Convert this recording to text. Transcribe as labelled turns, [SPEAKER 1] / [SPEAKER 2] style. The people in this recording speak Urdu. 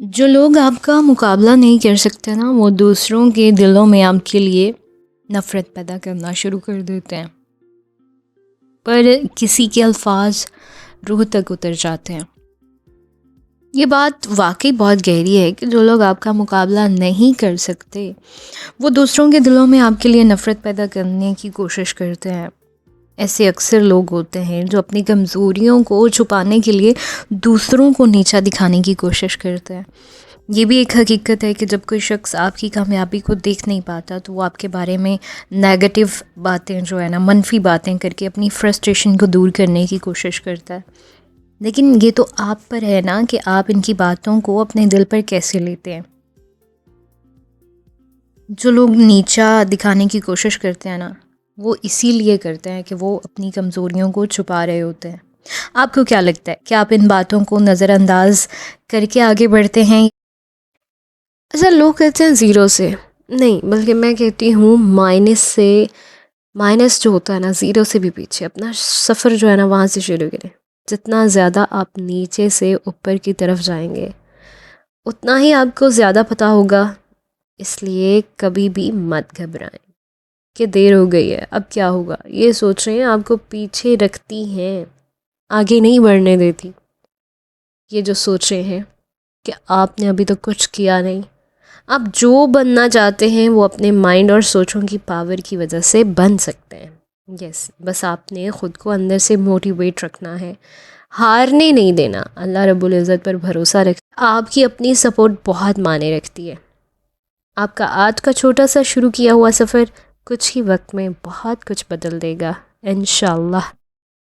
[SPEAKER 1] جو لوگ آپ کا مقابلہ نہیں کر سکتے نا، وہ دوسروں کے دلوں میں آپ کے لیے نفرت پیدا کرنا شروع کر دیتے ہیں، پر کسی کے الفاظ روح تک اتر جاتے ہیں۔ یہ بات واقعی بہت گہری ہے کہ جو لوگ آپ کا مقابلہ نہیں کر سکتے وہ دوسروں کے دلوں میں آپ کے لیے نفرت پیدا کرنے کی کوشش کرتے ہیں۔ ایسے اکثر لوگ ہوتے ہیں جو اپنی کمزوریوں کو چھپانے کے لیے دوسروں کو نیچا دکھانے کی کوشش کرتے ہیں۔ یہ بھی ایک حقیقت ہے کہ جب کوئی شخص آپ کی کامیابی کو دیکھ نہیں پاتا تو وہ آپ کے بارے میں نیگیٹو باتیں جو ہے نا، منفی باتیں کر کے اپنی فرسٹریشن کو دور کرنے کی کوشش کرتا ہے۔ لیکن یہ تو آپ پر ہے نا کہ آپ ان کی باتوں کو اپنے دل پر کیسے لیتے ہیں۔ جو لوگ نیچا دکھانے کی کوشش کرتے ہیں نا، وہ اسی لیے کرتے ہیں کہ وہ اپنی کمزوریوں کو چھپا رہے ہوتے ہیں۔ آپ کو کیا لگتا ہے کہ آپ ان باتوں کو نظر انداز کر کے آگے بڑھتے ہیں؟
[SPEAKER 2] اچھا، لوگ کہتے ہیں زیرو سے نہیں، بلکہ میں کہتی ہوں مائنس سے۔ مائنس جو ہوتا ہے نا، زیرو سے بھی پیچھے اپنا سفر جو ہے نا وہاں سے شروع کریں۔ جتنا زیادہ آپ نیچے سے اوپر کی طرف جائیں گے اتنا ہی آپ کو زیادہ پتہ ہوگا۔ اس لیے کبھی بھی مت گھبرائیں کہ دیر ہو گئی ہے اب کیا ہوگا، یہ سوچ رہے ہیں آپ کو پیچھے رکھتی ہیں، آگے نہیں بڑھنے دیتی۔ یہ جو سوچ رہے ہیں کہ آپ نے ابھی تک کچھ کیا نہیں، آپ جو بننا چاہتے ہیں وہ اپنے مائنڈ اور سوچوں کی پاور کی وجہ سے بن سکتے ہیں۔ بس آپ نے خود کو اندر سے موٹیویٹ رکھنا ہے، ہارنے نہیں دینا، اللہ رب العزت پر بھروسہ رکھنا۔ آپ کی اپنی سپورٹ بہت معنی رکھتی ہے۔ آپ کا آج کا چھوٹا سا شروع کیا ہوا سفر کچھ ہی وقت میں بہت کچھ بدل دے گا انشاءاللہ۔